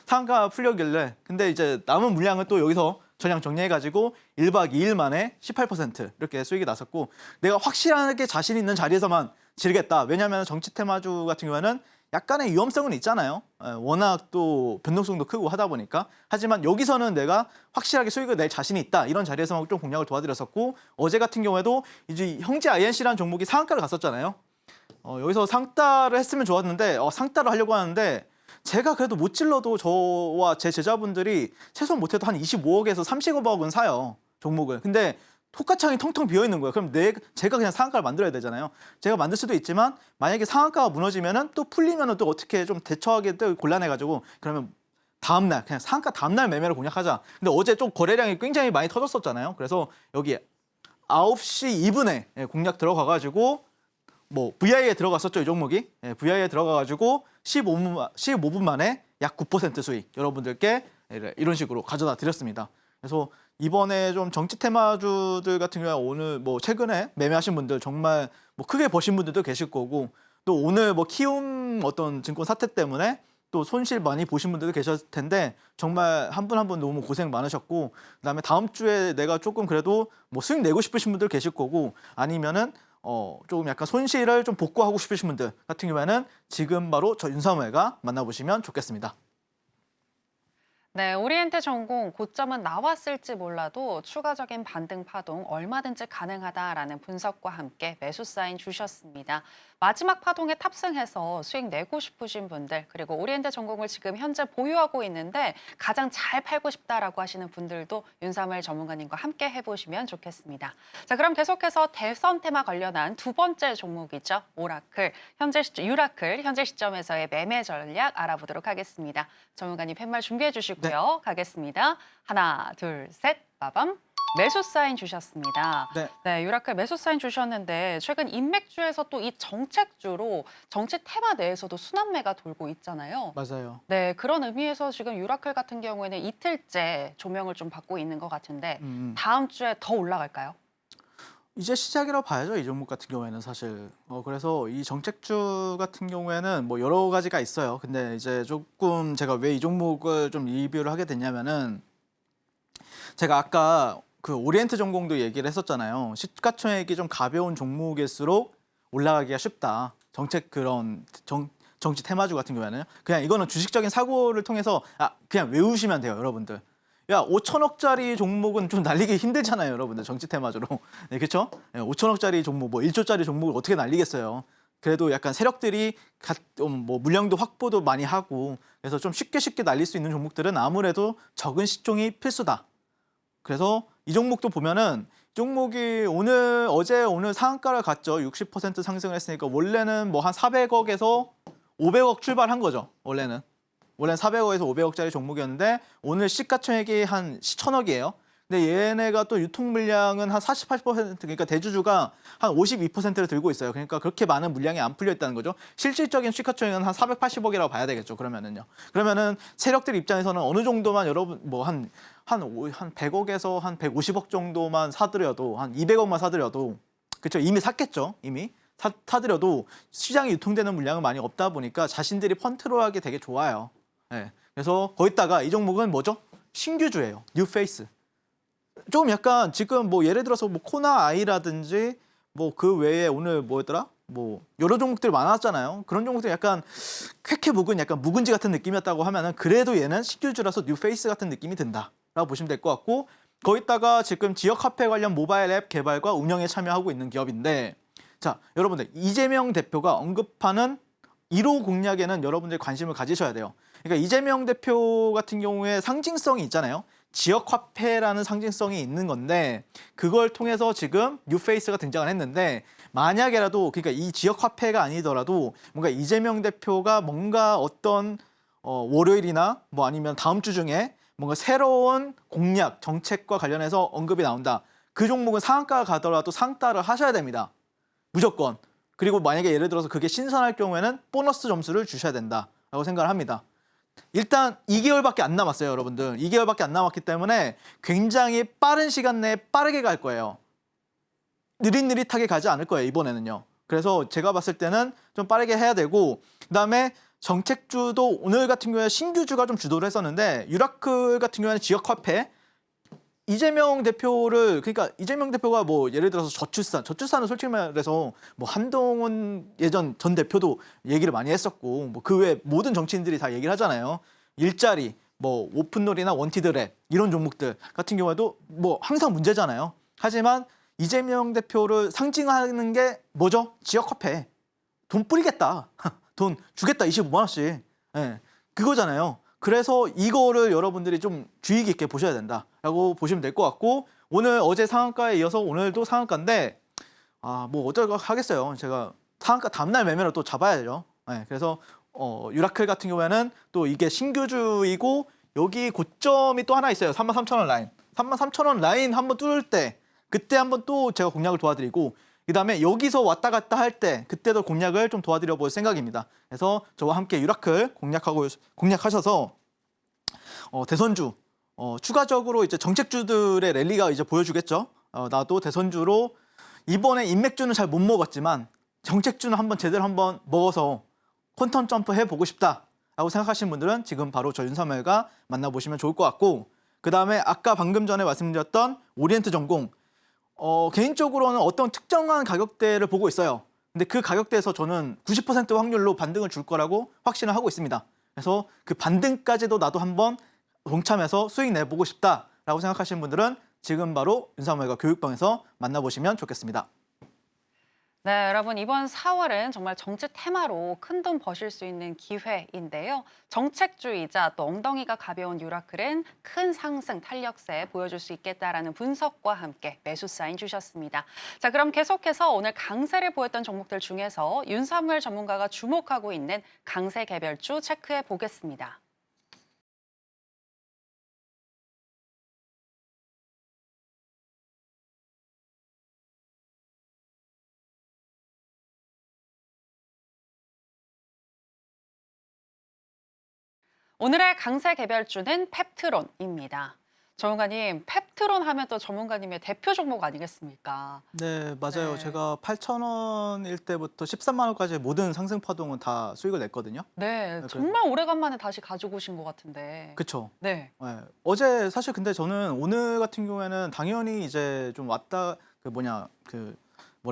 상한가 풀려길래 근데 이제 남은 물량은 또 여기서 전량 정리해가지고 1박 2일 만에 18% 이렇게 수익이 났었고 내가 확실하게 자신 있는 자리에서만 지르겠다. 왜냐하면 정치 테마주 같은 경우에는 약간의 위험성은 있잖아요. 워낙 또 변동성도 크고 하다 보니까. 하지만 여기서는 내가 확실하게 수익을 낼 자신이 있다. 이런 자리에서만 좀 공략을 도와드렸었고 어제 같은 경우에도 이제 형제 INC라는 종목이 상한가를 갔었잖아요. 여기서 상따를 했으면 좋았는데 상따를 하려고 하는데 제가 그래도 못 질러도 저와 제 제자분들이 최소한 못해도 한 25억에서 30억은 사요. 종목을. 근데 토가창이 텅텅 비어있는 거예요. 그럼 제가 그냥 상한가를 만들어야 되잖아요. 제가 만들 수도 있지만 만약에 상한가가 무너지면은 또 풀리면은 또 어떻게 좀 대처하기 또 곤란해가지고 그러면 다음날 그냥 상한가 다음날 매매를 공략하자. 근데 어제 좀 거래량이 굉장히 많이 터졌었잖아요. 그래서 여기 9시 2분에 공략 들어가가지고 뭐 VI에 들어갔었죠. 이 종목이. VI에 들어가가지고 15분 만에 약 9% 수익 여러분들께 이런 식으로 가져다 드렸습니다. 그래서 이번에 좀 정치 테마주들 같은 경우에 오늘 뭐 최근에 매매하신 분들 정말 뭐 크게 버신 분들도 계실 거고 또 오늘 뭐 키움 어떤 증권 사태 때문에 또 손실 많이 보신 분들도 계셨을 텐데 정말 한 분 한 분 너무 고생 많으셨고 그다음에 다음 주에 내가 조금 그래도 뭐 수익 내고 싶으신 분들 계실 거고 아니면은 조금 약간 손실을 좀 복구하고 싶으신 분들 같은 경우에는 지금 바로 저 윤사무엘과 만나보시면 좋겠습니다. 네, 오리엔트 전공 고점은 나왔을지 몰라도 추가적인 반등 파동 얼마든지 가능하다라는 분석과 함께 매수 사인 주셨습니다. 마지막 파동에 탑승해서 수익 내고 싶으신 분들 그리고 오리엔트 전공을 지금 현재 보유하고 있는데 가장 잘 팔고 싶다라고 하시는 분들도 윤사무엘 전문가님과 함께 해보시면 좋겠습니다. 자, 그럼 계속해서 대선 테마 관련한 두 번째 종목이죠. 유라클 현재 시점에서의 매매 전략 알아보도록 하겠습니다. 전문가님 팻말 준비해 주시고요. 가겠습니다. 하나, 둘, 셋. 빠밤. 매수 사인 주셨습니다. 네. 네, 유라클 매수 사인 주셨는데 최근 인맥주에서 또 이 정책주로 정치 테마 내에서도 순환매가 돌고 있잖아요. 맞아요. 네, 그런 의미에서 지금 유라클 같은 경우에는 이틀째 조명을 좀 받고 있는 것 같은데 다음 주에 더 올라갈까요? 이제 시작이라고 봐야죠. 이 종목 같은 경우에는 사실. 그래서 이 정책주 같은 경우에는 뭐 여러 가지가 있어요. 근데 이제 조금 제가 왜 이 종목을 좀 리뷰를 하게 됐냐면은 제가 아까 그 오리엔트 전공도 얘기를 했었잖아요. 시가총액이 좀 가벼운 종목일수록 올라가기가 쉽다. 정책 그런 정치 테마주 같은 경우에는 그냥 이거는 주식적인 사고를 통해서 그냥 외우시면 돼요, 여러분들. 야, 5천억짜리 종목은 좀 날리기 힘들잖아요, 여러분들. 정치 테마주로. 네, 그렇죠? 5천억짜리 종목, 뭐 1조짜리 종목을 어떻게 날리겠어요. 그래도 약간 세력들이 뭐 물량도 확보도 많이 하고 그래서 좀 쉽게 날릴 수 있는 종목들은 아무래도 적은 시총이 필수다. 그래서 이 종목도 보면은 이 종목이 어제 오늘 상한가를 갔죠. 60% 상승을 했으니까 원래는 뭐 한 400억에서 500억 출발한 거죠. 원래는 400억에서 500억짜리 종목이었는데 오늘 시가총액이 한 1,000억이에요. 근데 얘네가 또 유통 물량은 한 48%, 그러니까 대주주가 한 52%를 들고 있어요. 그러니까 그렇게 많은 물량이 안 풀려 있다는 거죠. 실질적인 시가총액은 한 480억이라고 봐야 되겠죠. 그러면은요. 그러면은 세력들 입장에서는 어느 정도만 여러분 뭐 한 100억에서 한 150억 정도만 사들여도 한 200억만 사들여도 그렇죠. 이미 샀겠죠. 이미 사들여도 시장에 유통되는 물량은 많이 없다 보니까 자신들이 컨트롤하기 되게 좋아요. 네. 그래서 거기다가 이 종목은 뭐죠? 신규주예요. 뉴페이스. 좀 약간 지금 뭐 예를 들어서 뭐 코나 아이라든지 뭐 그 외에 오늘 뭐였더라? 뭐 여러 종목들이 많았잖아요. 그런 종목들 약간 쾌쾌 묵은 약간 묵은지 같은 느낌이었다고 하면은 그래도 얘는 신규주라서 뉴페이스 같은 느낌이 든다라고 보시면 될 것 같고 거기다가 지금 지역 화폐 관련 모바일 앱 개발과 운영에 참여하고 있는 기업인데 자, 여러분들 이재명 대표가 언급하는 1호 공약에는 여러분들이 관심을 가지셔야 돼요. 그러니까 이재명 대표 같은 경우에 상징성이 있잖아요. 지역 화폐라는 상징성이 있는 건데 그걸 통해서 지금 뉴페이스가 등장을 했는데 만약에라도 그러니까 이 지역 화폐가 아니더라도 뭔가 이재명 대표가 뭔가 어떤 월요일이나 뭐 아니면 다음 주 중에 뭔가 새로운 공약 정책과 관련해서 언급이 나온다. 그 종목은 상한가 가더라도 상따를 하셔야 됩니다. 무조건. 그리고 만약에 예를 들어서 그게 신선할 경우에는 보너스 점수를 주셔야 된다라고 생각을 합니다. 일단 2개월밖에 안 남았어요, 여러분들. 2개월밖에 안 남았기 때문에 굉장히 빠른 시간 내에 빠르게 갈 거예요. 느릿느릿하게 가지 않을 거예요, 이번에는요. 그래서 제가 봤을 때는 좀 빠르게 해야 되고 그다음에 정책주도 오늘 같은 경우에 신규주가 좀 주도를 했었는데 유라클 같은 경우에는 지역화폐 이재명 대표가 뭐 예를 들어서 저출산은 솔직히 말해서 뭐 한동훈 예전 전 대표도 얘기를 많이 했었고 뭐 그 외 모든 정치인들이 다 얘기를 하잖아요. 일자리, 뭐 오픈롤이나 원티드랩 이런 종목들 같은 경우에도 뭐 항상 문제잖아요. 하지만 이재명 대표를 상징하는 게 뭐죠? 지역화폐. 돈 뿌리겠다. 돈 주겠다. 25만 원씩. 예, 그거잖아요. 그래서 이거를 여러분들이 좀 주의 깊게 보셔야 된다라고 보시면 될 것 같고 어제 상한가에 이어서 오늘도 상한가인데 뭐 어쩌고 하겠어요. 제가 상한가 다음날 매매로 또 잡아야죠. 네, 그래서 유라클 같은 경우에는 또 이게 신규주이고 여기 고점이 또 하나 있어요. 33,000원 라인. 33,000원 라인 한번 뚫을 때 그때 한번 또 제가 공략을 도와드리고 그다음에 여기서 왔다 갔다 할 때 그때도 공략을 좀 도와드려 볼 생각입니다. 그래서 저와 함께 유라클 공략하셔서 대선주 추가적으로 이제 정책주들의 랠리가 이제 보여주겠죠. 나도 대선주로 이번에 인맥주는 잘 못 먹었지만 정책주는 한번 제대로 한번 먹어서 퀀텀 점프 해보고 싶다라고 생각하시는 분들은 지금 바로 저 윤삼열과 만나보시면 좋을 것 같고 그다음에 아까 방금 전에 말씀드렸던 오리엔트 전공 개인적으로는 어떤 특정한 가격대를 보고 있어요. 근데 그 가격대에서 저는 90% 확률로 반등을 줄 거라고 확신을 하고 있습니다. 그래서 그 반등까지도 나도 한번 동참해서 수익 내보고 싶다라고 생각하시는 분들은 지금 바로 윤삼열과 교육방에서 만나보시면 좋겠습니다. 네, 여러분 이번 4월은 정말 정치 테마로 큰돈 버실 수 있는 기회인데요. 정책주의자 또 엉덩이가 가벼운 유라클은 큰 상승 탄력세 보여줄 수 있겠다라는 분석과 함께 매수 사인 주셨습니다. 자, 그럼 계속해서 오늘 강세를 보였던 종목들 중에서 윤사무엘 전문가가 주목하고 있는 강세 개별주 체크해 보겠습니다. 오늘의 강세 개별주는 펩트론입니다. 전문가님, 펩트론 하면 또 전문가님의 대표 종목 아니겠습니까? 네, 맞아요. 네. 제가 8,000원일 때부터 13만 원까지 모든 상승 파동은 다 수익을 냈거든요. 네, 네, 그래서 정말 오래간만에 다시 가지고 오신 것 같은데. 그쵸. 네. 예. 어제 사실 근데 저는 오늘 같은 경우에는 당연히 이제 좀 왔다 뭐라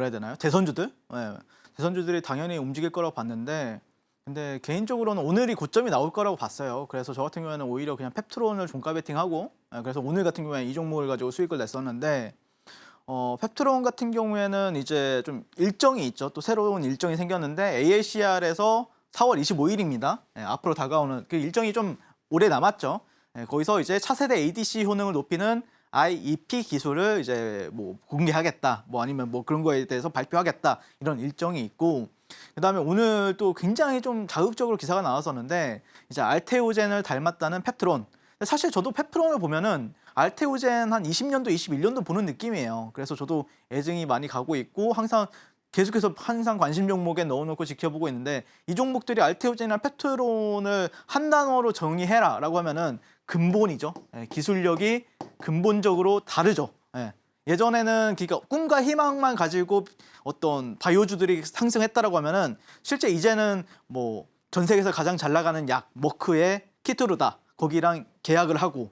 해야 되나요? 대선주들? 예. 대선주들이 당연히 움직일 거라고 봤는데 근데 개인적으로는 오늘이 고점이 나올 거라고 봤어요. 그래서 저 같은 경우에는 오히려 그냥 펩트론을 종가 베팅하고 그래서 오늘 같은 경우에 이 종목을 가지고 수익을 냈었는데 펩트론 같은 경우에는 이제 좀 일정이 있죠. 또 새로운 일정이 생겼는데 AACR에서 4월 25일입니다. 앞으로 다가오는 그 일정이 좀 오래 남았죠. 거기서 이제 차세대 ADC 효능을 높이는 IEP 기술을 이제 뭐 공개하겠다, 뭐 아니면 뭐 그런 거에 대해서 발표하겠다 이런 일정이 있고, 그다음에 오늘 또 굉장히 좀 자극적으로 기사가 나왔었는데 이제 알테오젠을 닮았다는 펩트론. 근데 사실 저도 펩트론을 보면은 알테오젠 한 20년도, 21년도 보는 느낌이에요. 그래서 저도 애증이 많이 가고 있고 계속해서 항상 관심 종목에 넣어놓고 지켜보고 있는데 이 종목들이 알테오젠이나 펩트론을 한 단어로 정의해라라고 하면은 근본이죠. 기술력이 근본적으로 다르죠. 예전에는 그러니까 꿈과 희망만 가지고 어떤 바이오주들이 상승했다라고 하면은 실제 이제는 뭐 전 세계에서 가장 잘 나가는 약 머크의 키트루다 거기랑 계약을 하고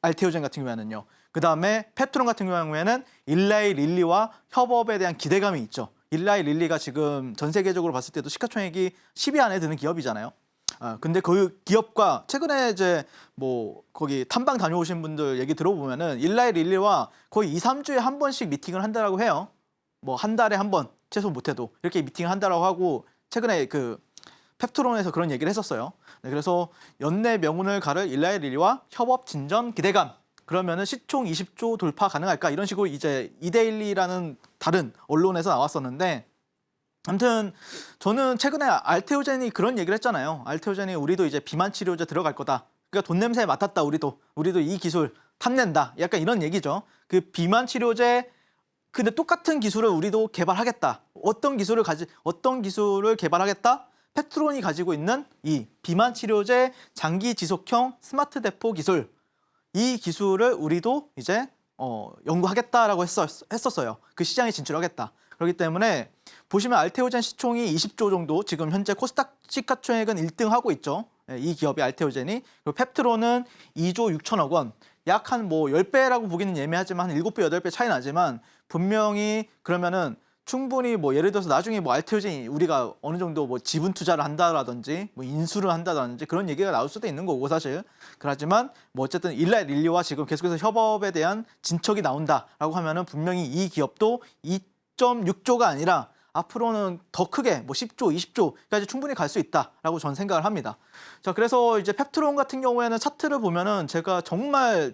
알테오젠 같은 경우에는요. 그 다음에 펩트론 같은 경우에는 일라이 릴리와 협업에 대한 기대감이 있죠. 일라이 릴리가 지금 전 세계적으로 봤을 때도 시가총액이 10위 안에 드는 기업이잖아요. 근데 그 기업과 최근에 이제 뭐 거기 탐방 다녀오신 분들 얘기 들어보면은 일라이 릴리와 거의 2, 3주에 한 번씩 미팅을 한다라고 해요. 뭐 한 달에 한 번 최소 못해도 이렇게 미팅을 한다라고 하고 최근에 그 펩트론에서 그런 얘기를 했었어요. 네, 그래서 연내 명운을 가를 일라이 릴리와 협업 진전 기대감. 그러면은 시총 20조 돌파 가능할까? 이런 식으로 이제 이데일리라는 다른 언론에서 나왔었는데 아무튼 저는 최근에 알테오젠이 그런 얘기를 했잖아요. 알테오젠이 우리도 이제 비만 치료제 들어갈 거다. 그러니까 돈 냄새 맡았다. 우리도 이 기술 탐낸다. 약간 이런 얘기죠. 그 비만 치료제 근데 똑같은 기술을 우리도 개발하겠다. 어떤 기술을 개발하겠다? 펩트론이 가지고 있는 이 비만 치료제 장기 지속형 스마트 대포 기술. 이 기술을 우리도 이제 연구하겠다라고 했었어요. 그 시장에 진출하겠다. 그렇기 때문에 보시면 알테오젠 시총이 20조 정도 지금 현재 코스닥 시가총액은 1등 하고 있죠. 이 기업이 알테오젠이. 그리고 펩트론은 2조 6천억 원. 약 한 뭐 10배라고 보기는 예매하지만 한 7배, 8배 차이 나지만 분명히 그러면은 충분히 뭐 예를 들어서 나중에 뭐 알테오젠이 우리가 어느 정도 뭐 지분 투자를 한다라든지 뭐 인수를 한다든지 그런 얘기가 나올 수도 있는 거고 사실 그렇지만 뭐 어쨌든 일라이 릴리와 지금 계속해서 협업에 대한 진척이 나온다라고 하면은 분명히 이 기업도 2.6조가 아니라 앞으로는 더 크게 뭐 10조, 20조까지 충분히 갈 수 있다라고 저는 생각을 합니다. 자, 그래서 이제 펩트론 같은 경우에는 차트를 보면은 제가 정말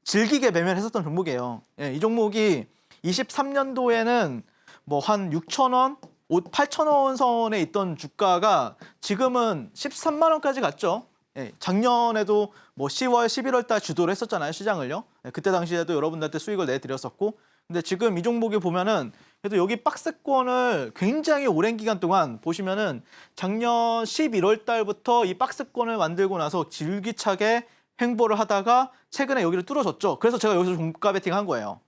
즐기게 매매를 했었던 종목이에요. 이 종목이 23년도에는 뭐 한 6,000원, 8,000원 선에 있던 주가가 지금은 13만 원까지 갔죠. 작년에도 뭐 10월, 11월 달 주도를 했었잖아요, 시장을요. 그때 당시에도 여러분들한테 수익을 내드렸었고. 근데 지금 이 종목이 보면은 그래도 여기 박스권을 굉장히 오랜 기간 동안 보시면은 작년 11월 달부터 이 박스권을 만들고 나서 줄기차게 횡보를 하다가 최근에 여기를 뚫어줬죠. 그래서 제가 여기서 종가 베팅 한 거예요.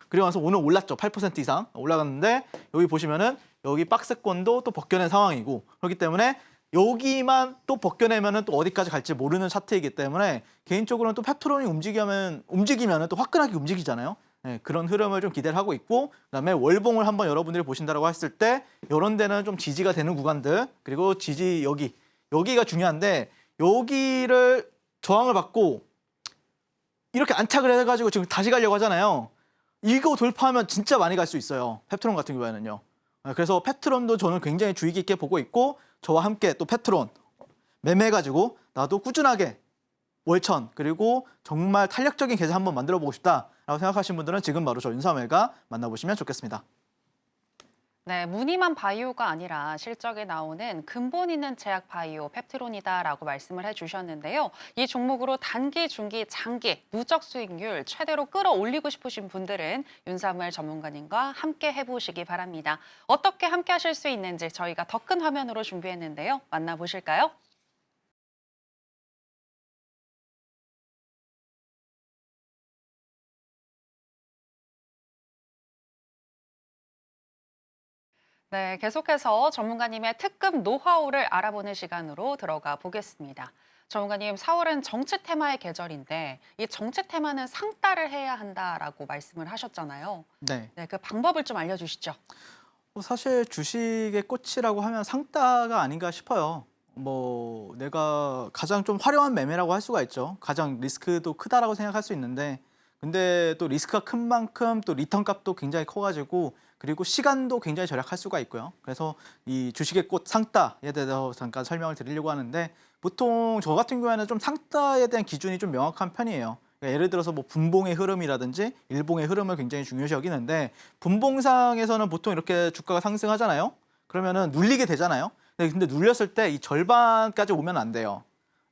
그리고 나서 오늘 올랐죠. 8% 이상 올라갔는데 여기 보시면은 여기 박스권도 또 벗겨낸 상황이고 그렇기 때문에 여기만 또 벗겨내면은 또 어디까지 갈지 모르는 차트이기 때문에 개인적으로는 또 펩트론이 움직이면은 또 화끈하게 움직이잖아요. 그런 흐름을 좀 기대를 하고 있고 그다음에 월봉을 한번 여러분들이 보신다라고 했을 때 이런 데는 좀 지지가 되는 구간들 그리고 지지 여기가 중요한데 여기를 저항을 받고 이렇게 안착을 해가지고 지금 다시 가려고 하잖아요. 이거 돌파하면 진짜 많이 갈 수 있어요. 펩트론 같은 경우에는요. 그래서 펩트론도 저는 굉장히 주의 깊게 보고 있고 저와 함께 또 펩트론 매매해가지고 나도 꾸준하게 월천 그리고 정말 탄력적인 계좌 한번 만들어 보고 싶다라고 생각하시는 분들은 지금 바로 저 윤사멜과 만나보시면 좋겠습니다. 네, 무늬만 바이오가 아니라 실적에 나오는 근본 있는 제약 바이오 펩트론이다라고 말씀을 해주셨는데요. 이 종목으로 단기, 중기, 장기 누적 수익률 최대로 끌어올리고 싶으신 분들은 윤사무엘 전문가님과 함께 해보시기 바랍니다. 어떻게 함께 하실 수 있는지 저희가 더 큰 화면으로 준비했는데요. 만나보실까요? 네, 계속해서 전문가님의 특급 노하우를 알아보는 시간으로 들어가 보겠습니다. 전문가님, 4월은 정치 테마의 계절인데 이 정치 테마는 상따를 해야 한다라고 말씀을 하셨잖아요. 네. 네, 그 방법을 좀 알려주시죠. 사실 주식의 꽃이라고 하면 상따가 아닌가 싶어요. 뭐 내가 가장 좀 화려한 매매라고 할 수가 있죠. 가장 리스크도 크다라고 생각할 수 있는데 근데 또 리스크가 큰 만큼 또 리턴 값도 굉장히 커가지고 그리고 시간도 굉장히 절약할 수가 있고요. 그래서 이 주식의 꽃 상따에 대해서 잠깐 설명을 드리려고 하는데 보통 저 같은 경우에는 좀 상따에 대한 기준이 좀 명확한 편이에요. 그러니까 예를 들어서 뭐 분봉의 흐름이라든지 일봉의 흐름을 굉장히 중요시 여기는데 분봉상에서는 보통 이렇게 주가가 상승하잖아요. 그러면은 눌리게 되잖아요. 근데 눌렸을 때 이 절반까지 오면 안 돼요.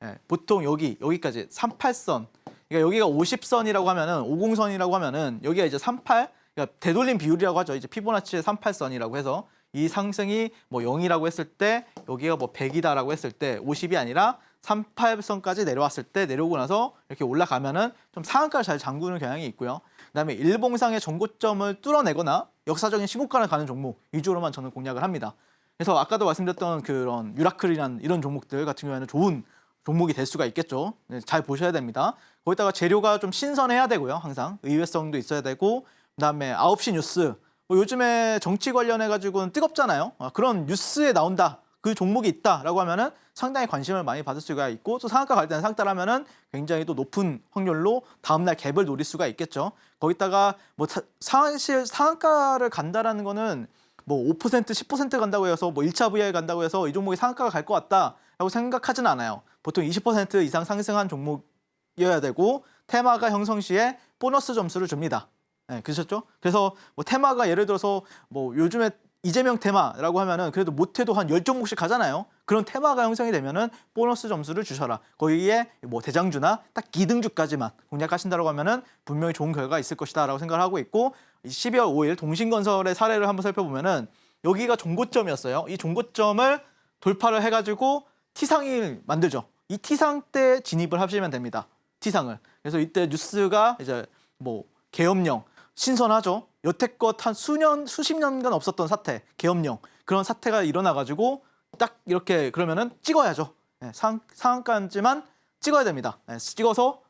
예, 보통 여기까지 38선. 그러니까 여기가 50선이라고 하면은 50선이라고 하면은 여기가 이제 38, 그러니까 되돌림 비율이라고 하죠. 이제 피보나치의 38선이라고 해서 이 상승이 뭐 0이라고 했을 때 여기가 뭐 100이다라고 했을 때 50이 아니라 38선까지 내려왔을 때 내려오고 나서 이렇게 올라가면은 좀 상한가를 잘 잠그는 경향이 있고요. 그다음에 일봉상의 전고점을 뚫어내거나 역사적인 신고가를 가는 종목 위주로만 저는 공략을 합니다. 그래서 아까도 말씀드렸던 그런 유라클이란 이런 종목들 같은 경우에는 좋은 종목이 될 수가 있겠죠. 네, 잘 보셔야 됩니다. 거기다가 재료가 좀 신선해야 되고요. 항상 의외성도 있어야 되고 그다음에 9시 뉴스 뭐 요즘에 정치 관련해 가지고는 뜨겁잖아요. 그런 뉴스에 나온다. 그 종목이 있다라고 하면은 상당히 관심을 많이 받을 수가 있고 또 상한가 갈 때는 상따를 하면은 굉장히 또 높은 확률로 다음날 갭을 노릴 수가 있겠죠. 거기다가 뭐 사실 상한가를 간다라는 거는 뭐 5%, 10% 간다고 해서 뭐 1차 VI 간다고 해서 이 종목이 상한가가 갈 것 같다라고 생각하진 않아요. 보통 20% 이상 상승한 종목이어야 되고 테마가 형성 시에 보너스 점수를 줍니다. 네, 그러셨죠? 그래서 뭐 테마가 예를 들어서 뭐 요즘에 이재명 테마라고 하면은 그래도 못해도 한 10종목씩 가잖아요. 그런 테마가 형성이 되면은 보너스 점수를 주셔라. 거기에 뭐 대장주나 딱 기등주까지만 공략하신다고 하면은 분명히 좋은 결과가 있을 것이다라고 생각을 하고 있고 12월 5일 동신건설의 사례를 한번 살펴보면은 여기가 종고점이었어요. 이 종고점을 돌파를 해가지고 T상을 만들죠. 이 T상 때 진입을 하시면 됩니다. T상을. 그래서 이때 뉴스가 이제 뭐 계엄령 신선하죠. 여태껏 한 수십 년간 없었던 사태, 계엄령 그런 사태가 일어나가지고 딱 이렇게 그러면은 찍어야죠. 네, 상한가지만 찍어야 됩니다. 네, 찍어서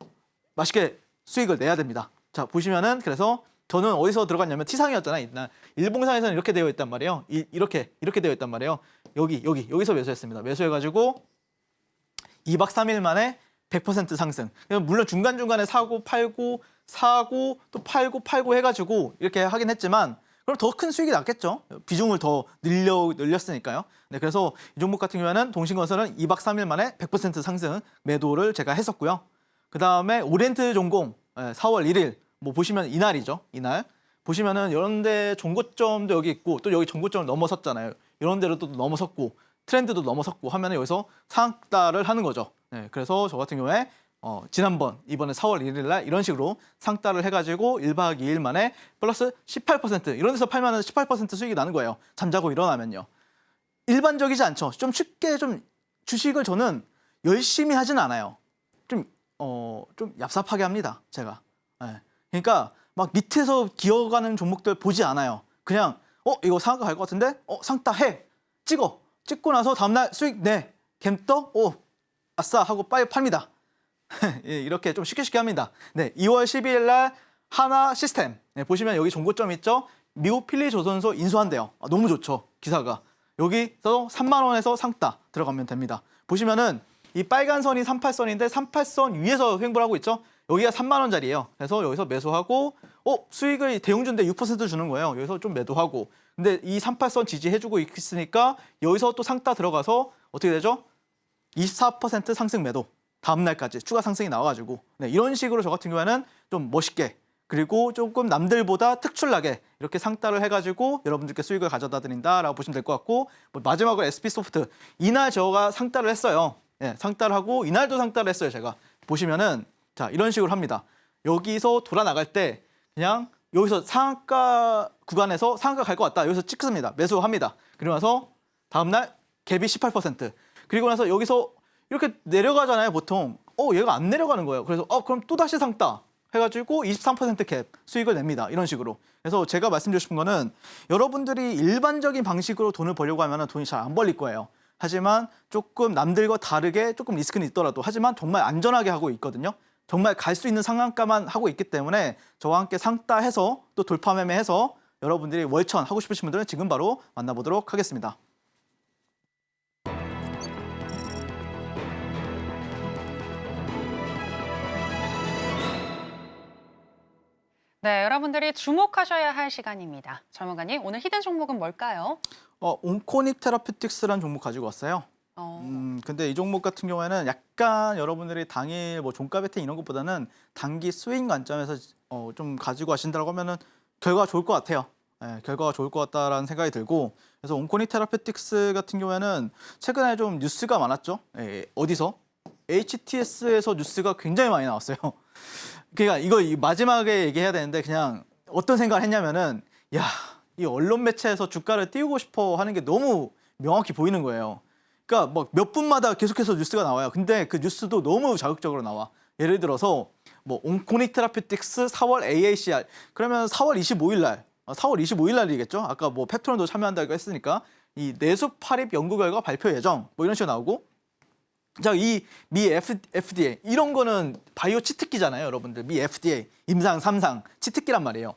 맛있게 수익을 내야 됩니다. 자 보시면은 그래서 저는 어디서 들어갔냐면 T상이었잖아요. 일봉상에서는 이렇게 되어 있단 말이에요. 이렇게 되어 있단 말이에요. 여기서 매수했습니다. 매수해가지고 2박 3일 만에 100% 상승. 물론 중간중간에 사고 팔고 사고 또 팔고 해가지고 이렇게 하긴 했지만 그럼 더 큰 수익이 났겠죠. 비중을 더 늘렸으니까요. 네, 그래서 이 종목 같은 경우에는 동신건설은 2박 3일 만에 100% 상승 매도를 제가 했었고요. 그 다음에 오리엔트 전공 4월 1일 뭐 보시면 이날이죠. 이날 보시면은 이런 데 종고점도 여기 있고 또 여기 종고점을 넘어섰잖아요. 이런 데로 또 넘어섰고 트렌드도 넘어섰고 하면 여기서 상따를 하는 거죠. 네, 그래서 저 같은 경우에 지난번 이번에 4월 1일 날 이런 식으로 상따를 해가지고 1박 2일 만에 플러스 18% 이런 데서 팔면 18% 수익이 나는 거예요. 잠자고 일어나면요. 일반적이지 않죠. 좀 쉽게 좀 주식을 저는 열심히 하진 않아요. 좀 얍삽하게 합니다. 제가. 네. 그러니까 막 밑에서 기어가는 종목들 보지 않아요. 그냥 이거 상한가 갈 것 같은데 상따 해. 찍고 나서 다음날 수익 내. 갬 떠? 아싸 하고 빨리 팝니다. 예, 이렇게 좀 쉽게 합니다. 네, 2월 12일 날 하나 시스템. 네, 보시면 여기 종고점 있죠? 미국 필리 조선소 인수한대요. 너무 좋죠. 기사가. 여기서 3만 원에서 상따 들어가면 됩니다. 보시면은 이 빨간 선이 38선인데 38선 위에서 횡보를 하고 있죠? 여기가 3만 원짜리예요. 그래서 여기서 매수하고 수익을 대형주인데 6% 주는 거예요. 여기서 좀 매도하고. 근데 이 38선 지지해주고 있으니까 여기서 또 상따 들어가서 어떻게 되죠? 24% 상승 매도. 다음날까지 추가 상승이 나와가지고 네, 이런 식으로 저 같은 경우에는 좀 멋있게 그리고 조금 남들보다 특출나게 이렇게 상따를 해가지고 여러분들께 수익을 가져다 드린다라고 보시면 될 것 같고 마지막으로 SP소프트 이날 제가 상따를 했어요. 네, 상따를 하고 이날도 상따를 했어요. 제가 보시면은 자 이런 식으로 합니다. 여기서 돌아 나갈 때 그냥 여기서 상한가 구간에서 상한가 갈 것 같다. 여기서 찍습니다. 매수합니다. 그리고 나서 다음날 갭이 18% 그리고 나서 여기서 이렇게 내려가잖아요, 보통. 얘가 안 내려가는 거예요. 그래서 그럼 또 다시 상따 해가지고 23%캡 수익을 냅니다. 이런 식으로. 그래서 제가 말씀드리고 싶은 거는 여러분들이 일반적인 방식으로 돈을 벌려고 하면 돈이 잘 안 벌릴 거예요. 하지만 조금 남들과 다르게 조금 리스크는 있더라도 하지만 정말 안전하게 하고 있거든요. 정말 갈 수 있는 상한가만 하고 있기 때문에 저와 함께 상따해서 또 돌파 매매해서 여러분들이 월천 하고 싶으신 분들은 지금 바로 만나보도록 하겠습니다. 네, 여러분들이 주목하셔야 할 시간입니다. 전문가님, 오늘 히든 종목은 뭘까요? 온코닉 테라피틱스라는 종목 가지고 왔어요. 어, 근데 이 종목 같은 경우에는 약간 여러분들이 당일 뭐 종가 베팅 이런 것보다는 단기 스윙 관점에서 좀 가지고 하신다고 하면은 결과가 좋을 것 같아요. 예, 결과가 좋을 것 같다라는 생각이 들고 그래서 온코닉 테라피틱스 같은 경우에는 최근에 좀 뉴스가 많았죠. 예, 어디서? HTS에서 뉴스가 굉장히 많이 나왔어요. 그러니까 이거 마지막에 얘기해야 되는데 그냥 어떤 생각을 했냐면은 야, 이 언론 매체에서 주가를 띄우고 싶어 하는 게 너무 명확히 보이는 거예요. 그러니까 뭐 몇 분마다 계속해서 뉴스가 나와요. 근데 그 뉴스도 너무 자극적으로 나와. 예를 들어서 뭐 온코닉 테라피틱스 4월 AACR 그러면 4월 25일 날 4월 25일 날이겠죠. 아까 뭐 펩토론도 참여한다고 했으니까 이 내수 팔입 연구 결과 발표 예정 뭐 이런 식으로 나오고 자, 이 미 FDA 이런 거는 바이오 치트키잖아요, 여러분들. 미 FDA 임상 3상 치트키란 말이에요.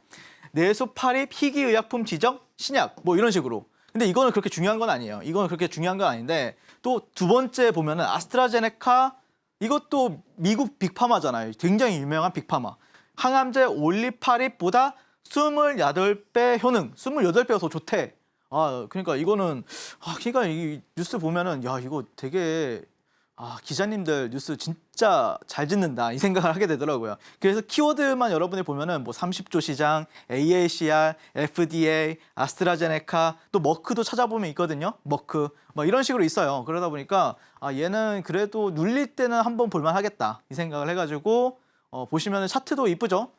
내수 팔입 희귀의약품 지정 신약 뭐 이런 식으로. 근데 이거는 그렇게 중요한 건 아니에요. 이거는 그렇게 중요한 건 아닌데 또 두 번째 보면은 아스트라제네카 이것도 미국 빅파마잖아요. 굉장히 유명한 빅파마. 항암제 올리파립보다 28배 효능, 28배가 더 좋대. 그러니까 이거는 그러니까 이 뉴스 보면은 야, 이거 되게 기자님들 뉴스 진짜 잘 짓는다 이 생각을 하게 되더라고요. 그래서 키워드만 여러분이 보면은 뭐 30조 시장, AACR, FDA, 아스트라제네카, 또 머크도 찾아보면 있거든요. 머크 뭐 이런 식으로 있어요. 그러다 보니까 얘는 그래도 눌릴 때는 한번 볼만 하겠다 이 생각을 해가지고 보시면은 차트도 이쁘죠.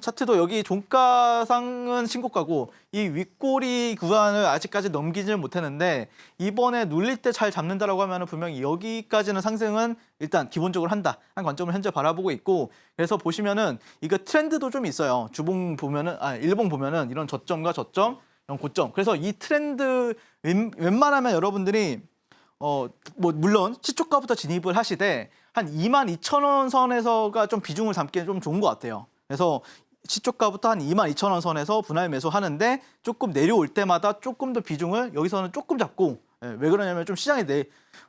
차트도 여기 종가상은 신고가고 이 윗꼬리 구간을 아직까지 넘기지는 못했는데 이번에 눌릴 때 잘 잡는다라고 하면 분명히 여기까지는 상승은 일단 기본적으로 한다 한 관점을 현재 바라보고 있고 그래서 보시면은 이거 트렌드도 좀 있어요. 주봉 보면은 일봉 보면은 이런 저점과 저점 이런 고점 그래서 이 트렌드 웬만하면 여러분들이 뭐 물론 시초가부터 진입을 하시되 한 22,000원 선에서가 좀 비중을 담기는 좀 좋은 것 같아요. 그래서 시초가부터 한 22,000원 선에서 분할 매수하는데 조금 내려올 때마다 조금 더 비중을 여기서는 조금 잡고 왜 그러냐면 좀 시장이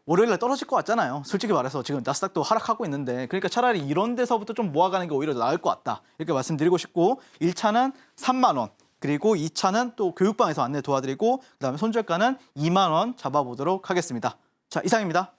월요일날 떨어질 것 같잖아요. 솔직히 말해서 지금 나스닥도 하락하고 있는데 그러니까 차라리 이런 데서부터 좀 모아가는 게 오히려 더 나을 것 같다. 이렇게 말씀드리고 싶고 1차는 3만 원 그리고 2차는 또 교육방에서 안내 도와드리고 그다음에 손절가는 2만 원 잡아보도록 하겠습니다. 자, 이상입니다.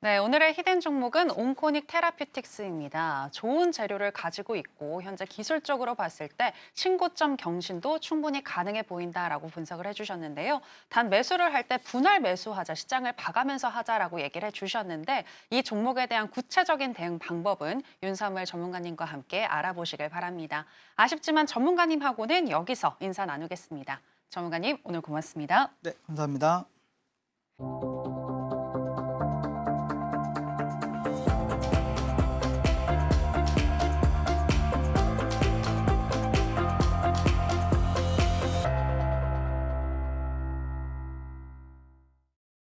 네, 오늘의 히든 종목은 온코닉 테라피틱스입니다. 좋은 재료를 가지고 있고 현재 기술적으로 봤을 때 신고점 경신도 충분히 가능해 보인다라고 분석을 해주셨는데요. 단 매수를 할 때 분할 매수하자, 시장을 봐가면서 하자라고 얘기를 해주셨는데 이 종목에 대한 구체적인 대응 방법은 윤사무엘 전문가님과 함께 알아보시길 바랍니다. 아쉽지만 전문가님하고는 여기서 인사 나누겠습니다. 전문가님, 오늘 고맙습니다. 네, 감사합니다.